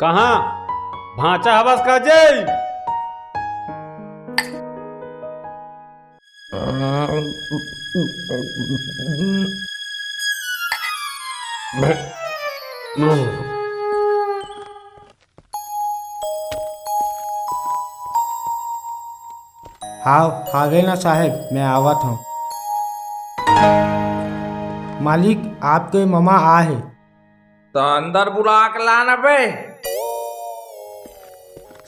कहाँ भांचा हवस का जय। हाँ हावे ना साहेब, मैं आवत हूँ। मालिक आपके ममा आ है। तो अंदर बुला के लाना बे।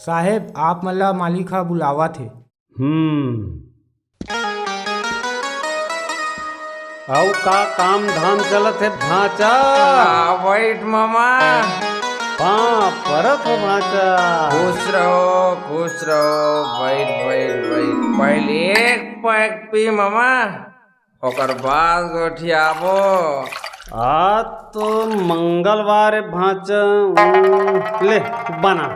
साहेब आप मल्ला मालिक हा बुलावा थे। औ का काम धाम चलत है भांचा। बैठ मामा। हाँ परत हो भांचा। खुश रहो बैठ बैठ बैठ। पहले एक पैक पी मामा, ओकर बाद गोठियाबो। आज तो मंगलवार है भांचा। ले बना।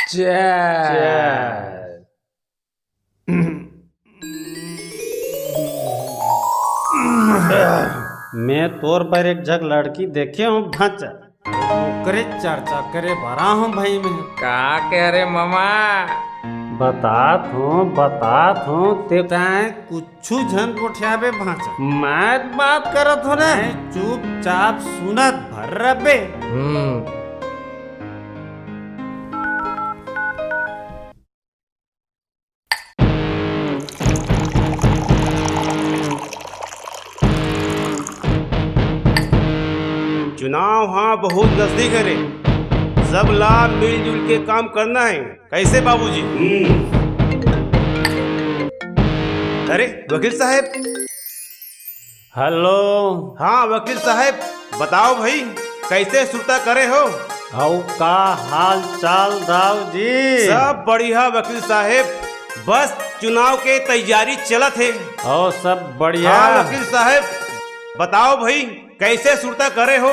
चल। मैं तोर पर एक जग लड़की देखे हूँ भांचा, करे चर्चा करे भरा हूँ भाई मैं। का कह रे मामा? बतात हूँ ते कुछ झन कोठियाबे भांचा। मैं बात करत हो ना, चुपचाप सुनत भर रबे। चुनाव हाँ बहुत नजदीक है रे, सब ला मिलजुल के काम करना है। कैसे बाबूजी? अरे वकील साहब। हेलो। हाँ वकील साहब, बताओ भाई कैसे सुरता करे हो? औ का हाल चाल दाऊ जी? सब बढ़िया वकील साहब, बस चुनाव के तैयारी चलत है। और सब बढ़िया। हाँ वकील साहब, बताओ भाई कैसे सुरता करे हो?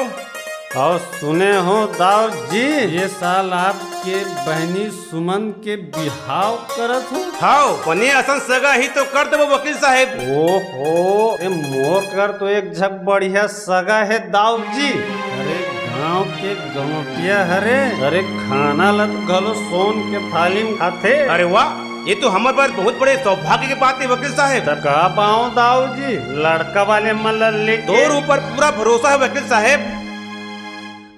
और सुने हो दाऊ जी, ये साल आपके बहनी सुमन के बिहाव करत हो। हाँ पने असन सगा ही तो कर दो वकील साहब। ओहो ए मोर कर तो एक झक बढ़िया सगा है दाऊ जी। अरे गांव के गमटिया हरे, अरे खाना लत गलो सोन के थाली में खाते। अरे वाह, ये तो हमारे पास बहुत बड़े सौभाग्य की बात है वकील साहब। तब कहा पाऊँ दाऊ जी, लड़का वाले मल्ल लेके। तोर ऊपर पूरा भरोसा है वकील साहब।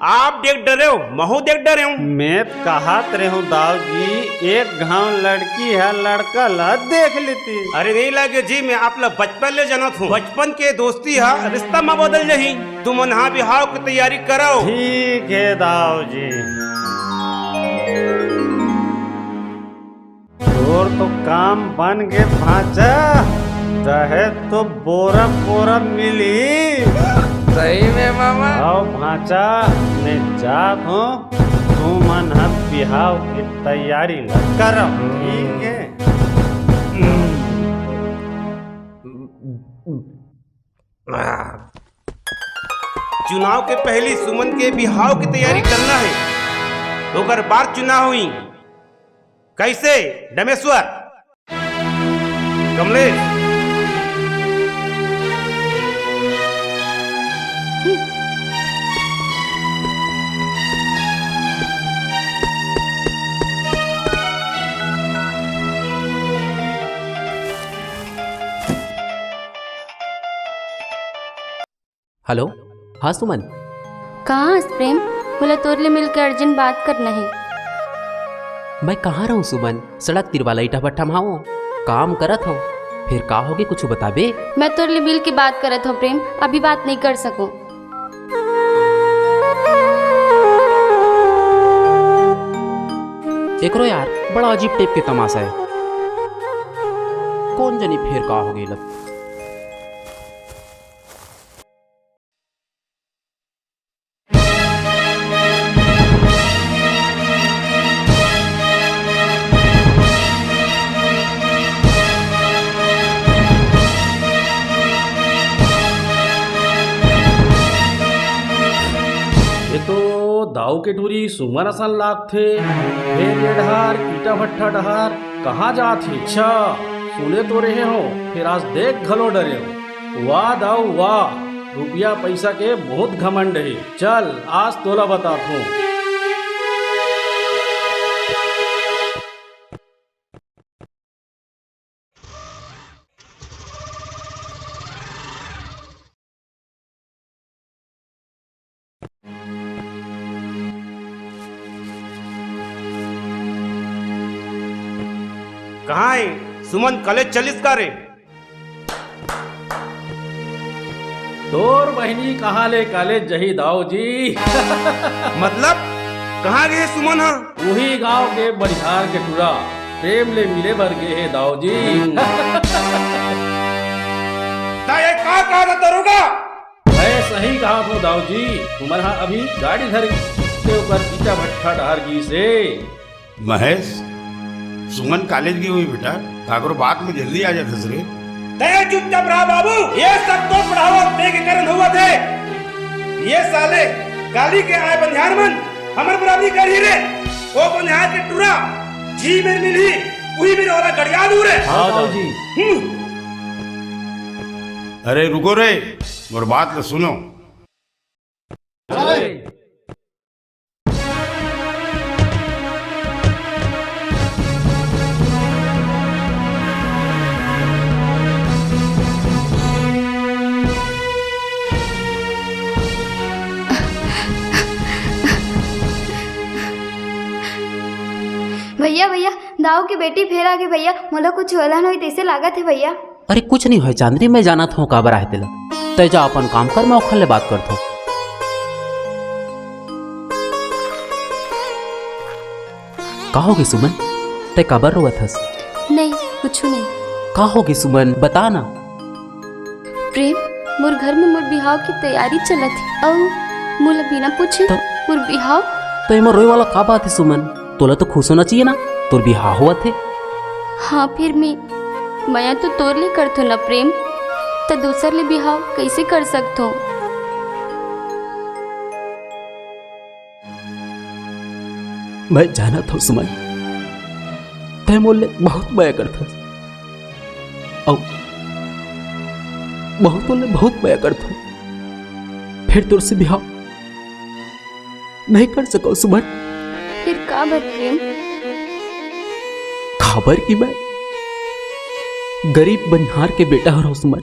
आप देख डरे हो, महू देख डरे हो। मैं कहात रहे हूँ दाऊ जी, एक गांव लड़की है, लड़का ला देख लेती। अरे नहीं लगे जी, मैं आप लोग बचपन ले जानत हूँ। बचपन के दोस्ती है, रिश्ता में बदल नहीं। तुम यहाँ बिहाव की तैयारी कराओ। ठीक है दाऊ जी। और तो काम बन गए भांचा, रहे तो बोरा बोरा मिली। सही में मामा। आओ भांचा, मैं जात हूँ, तू मन हब बिहाव की तैयारी करो। ठीक है। चुनाव के पहली सुमन के बिहाव की तैयारी करना है, तो अगर बार चुनाव हुई कैसे? डमेश्वर, कमलेश, हेलो। हाँ सुमन। कहाँ हस प्रेम? बोला तोरले मिलकर अर्जेंट बात करना है। मैं कहाँ रहूँ सुमन, सड़क तिरवाला ईटा भट्ठा में हूँ, काम करत हूँ। फिर का होगे कुछ बताबे? मैं तोरले मिल की बात करत हूँ प्रेम, अभी बात नहीं कर सकूँ। एकरो यार बड़ा अजीब टाइप के तमाशा है, कौन जानी फिर का होगे लग। दाऊ के टूरी सुमन असन लाग थे। फिर ये डहार ईटा भट्ठा डहार कहाँ जा थी? अच्छा सुने तो रहे हो, फिर आज देख घलो डरे हो। वाह दाऊ वाह, रुपया पैसा के बहुत घमंड है। चल आज तोला बताता हूँ। कहाँ है सुमन? कॉलेज चलिस का रे? तोर बहनी कहाँ ले कॉलेज जही दाऊ जी। मतलब कहाँ गए सुमन? हाँ वही गांव के बरिहार के टुरा प्रेम ले मिले बर गए है दाऊ जी। ये कहा था दरोगा? मैं सही कहा था दाऊ जी। तुम्हारा अभी गाड़ी धर के ऊपर ईटा भट्ठा डहार गी से। महेश, सुमन कॉलेज गई हुई बेटा, काकरो बात में जल्दी आ जाते रे। तय चुपचाप रहा बाबू, ये सब तो बढ़ावा दे के कारण हुआ थे। ये साले गाली के आए बंध्यार मन हमर बराबरी कर ही रे। वो बंध्यार के टुरा जी में मिली वही मेरे वाला गड़िया दूर है। हाँ दाऊ जी। अरे रुको रे, और बात तो सुनो। भैया भैया दाऊ की बेटी फेर आ गई भैया। मोला कुछ होला नहीं तैसे लागत है भैया। अरे कुछ नहीं है चांदनी, मैं जाना था काबर आए तेला। तय जा अपन काम कर, मैं ओखल ले बात करता हूँ। का होगी सुमन? तय काबर रोवत हस? नहीं कुछ नहीं। का होगी सुमन, बता ना। प्रेम, मोर घर में मोर बिहाव की तैयारी चलत है और मोला बिना पूछे तो मोर बिहाव। तो इमा रोए वाला का बात है सुमन? तोला तो खुश होना चाहिए ना, तोर बिहाव हुआ थे। हाँ फिर मैं तो तोर ले करथो ना प्रेम, तो दूसर ले बिहाव कैसे कर सकथो? मैं जाना था सुमन, तय मोल बहुत बया करता और बहुत बया करता, फिर तुर से बिहाव नहीं कर सको सुमन। फिर का बात प्रेम? खबर की मैं गरीब बनिहार के बेटा हो रहा सुमन,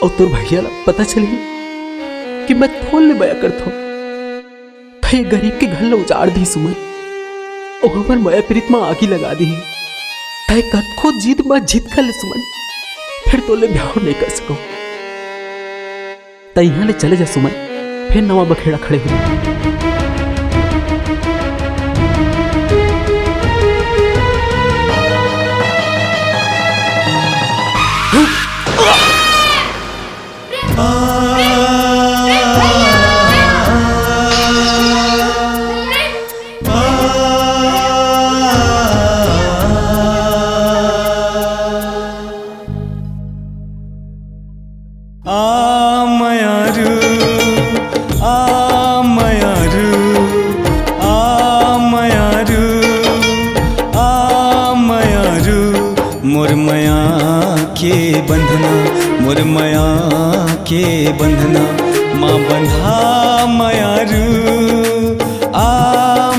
और तुर भैया ला पता चली कि मैं थोल ले बया करता हूँ। ये गरीब के घर ला उजाड़ दी सुमन, और हमार माया प्रीत में आगी लगा दी। तय कद जीत कर ले सुमन, फिर तो ले ब्याह नहीं कर सको। तय यहाँ ले चले जा सुमन, फिर नवा बखेड़ा खड़े हो। मुरमया के बंधना माँ बंधा मयारू आ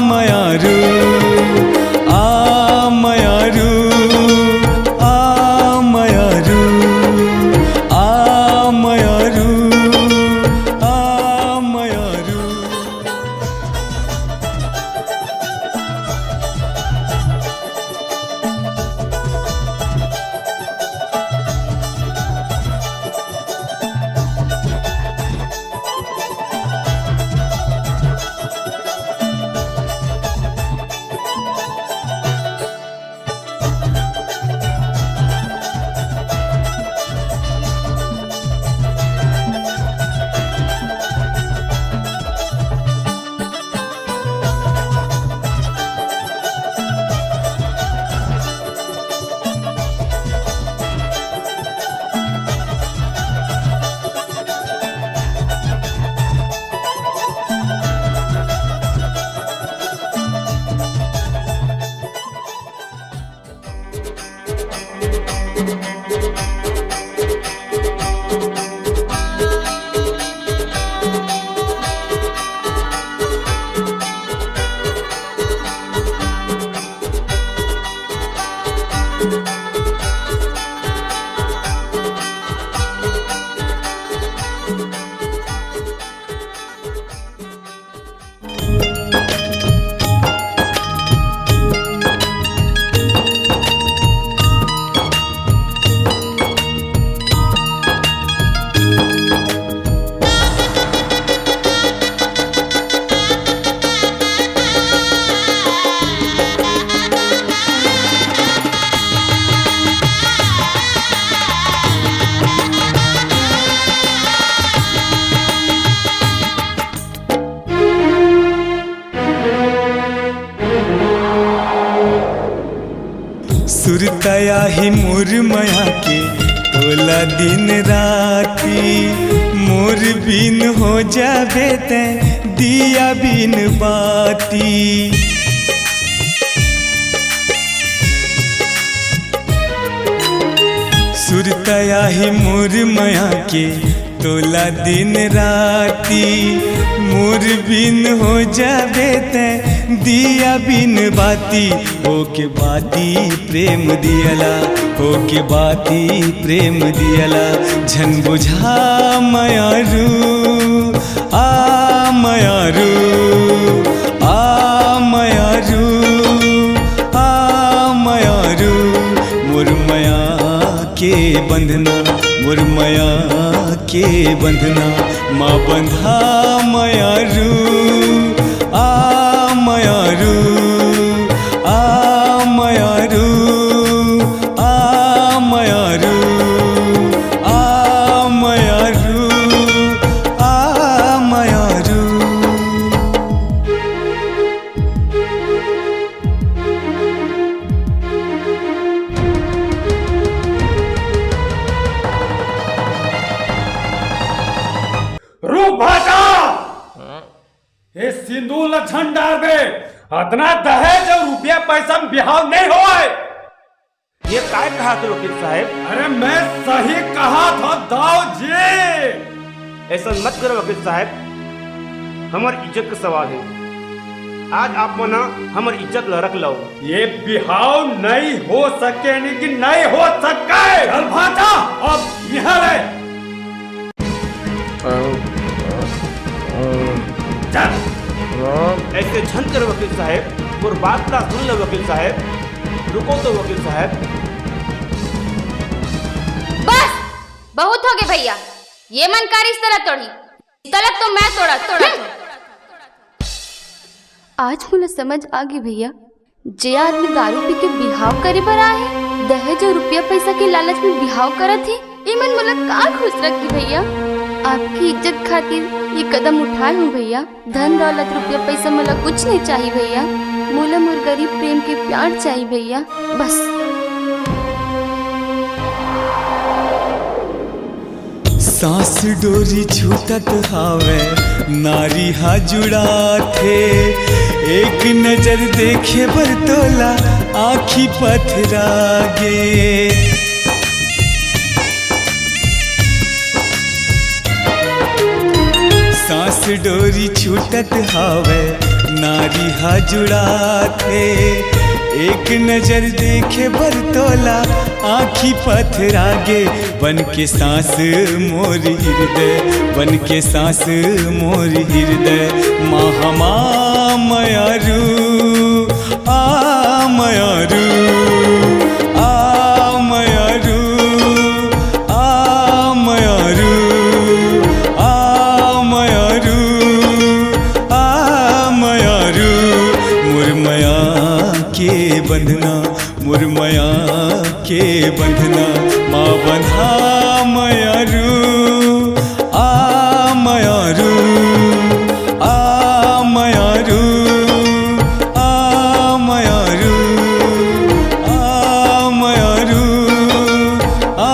मयारू आ मयारू आ मयारू आ मयारू आ मयारू। सुरतया ही मोर मया के तोला दिन राती मोर बिन हो जाबे ते दिया बिन बाती सुरतया ही मोर मया के तोला दिन राती मोर बिन हो जाबे ते दिया बिन बाती हो के बाती प्रेम दियला हो के बाती प्रेम दियला झन बुझा मयारू आ मयारू आ मयारू आ मयारू मोर मया के बंधना मोर मया के बंधना माँ बंधा मयारू आ मयारू आ मयारू आ मयारू आ मयारू आ मयारू रूप भाषा ये सिंदूर लक्षण डाल दे अतना दहेज और रुपया पैसा में बिहाव नहीं हो ये काय कहा थे वकील साहब? अरे मैं सही कहा था दाऊ जी। ऐसा मत करो वकील साहब, हमारी इज्जत का सवाल है। आज आप मना हमारी इज्जत ल रख लो। ये बिहाव नहीं हो सके नहीं कि नहीं हो सके। चल भाषा अब यहाँ रहे चल। ऐसे झन करो वकील साहब, और बात का सुन लो वकील साहब। रुको तो वकील साहब। बस बहुत हो गए भैया, ये मनकारी इस तरह तोड़ी, तलक तो मैं तोड़ा। आज मुझे समझ आ गई भैया, जे आदमी दारू पी के बिहाव करे पर आए, दहेज और रुपया पैसा के लालच में बिहाव करत है, इमन मुला का खुश रखी भैया। आपकी इज्जत खातिर ये कदम उठाए हूँ भैया। धन दौलत रुपया पैसा मुला कुछ नहीं चाहिए भैया, मुला मोर गरीब प्रेम के प्यार चाहिए भैया बस। सांस डोरी छूटत हावे नारी हा जुड़ा थे, एक नजर देखे बर तोला आखी पथरागे। सांस डोरी छूटत हावे नारी हा जुड़ा थे, एक नजर देखे बर तोला आखी पथरागे। बन के सांस मोर हृदय, बन के सांस मोर हृदय, माँ हमा मयारू आ मयारू आ मयारू आ मयारू आ मयारू आ मयारू मोर मया के बंधना मोर मया के बंधना माँ बंधा मयारू आ मयारू आ मयारू आ मयारू आ मयारू आ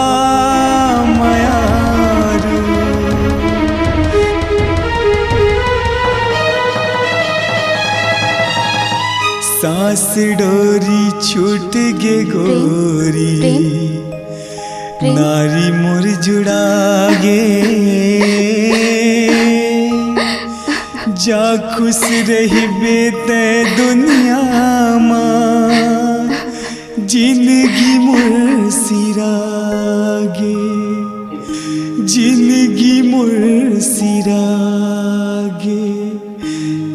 मयारू। सांस डोरी छूट गे गोरी, नारी मोर जुड़ा गे। जा खुश रही बेते दुनिया माँ, जिंदगी मोर सिरागे, जिंदगी मोर सिरागे,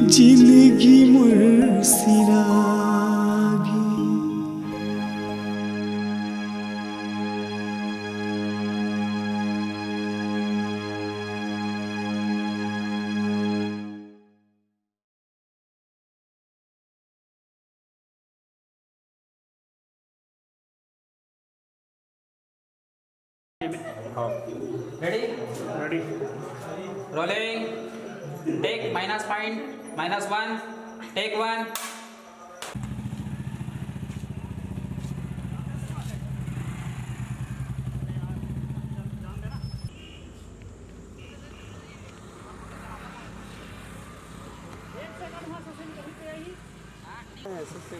जिंदगी मोर सिरागे। Ready? Ready. Rolling. Take minus point. -1. Take 1. तो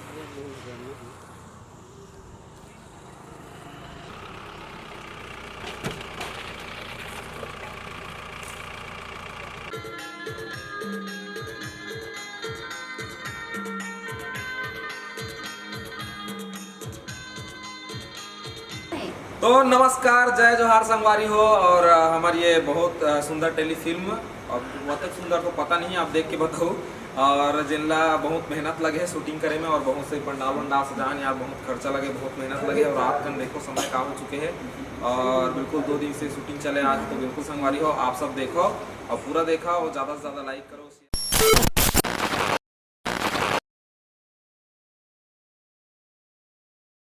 नमस्कार, जय जोहार संगवारी हो। और हमारी ये बहुत सुंदर टेलीफिल्म, और बहुत सुंदर तो पता नहीं, आप देख के बताओ। और जिनला बहुत मेहनत लगे है शूटिंग करे में, और बहुत से पंडाल वंडाल सजाने यार बहुत खर्चा लगे, बहुत मेहनत लगे। और रात कन देखो समय का हो चुके हैं, और बिल्कुल 2 दिन से शूटिंग चले आज। तो बिल्कुल संगवारी हो, आप सब देखो और पूरा देखा, और ज़्यादा से ज़्यादा लाइक करो।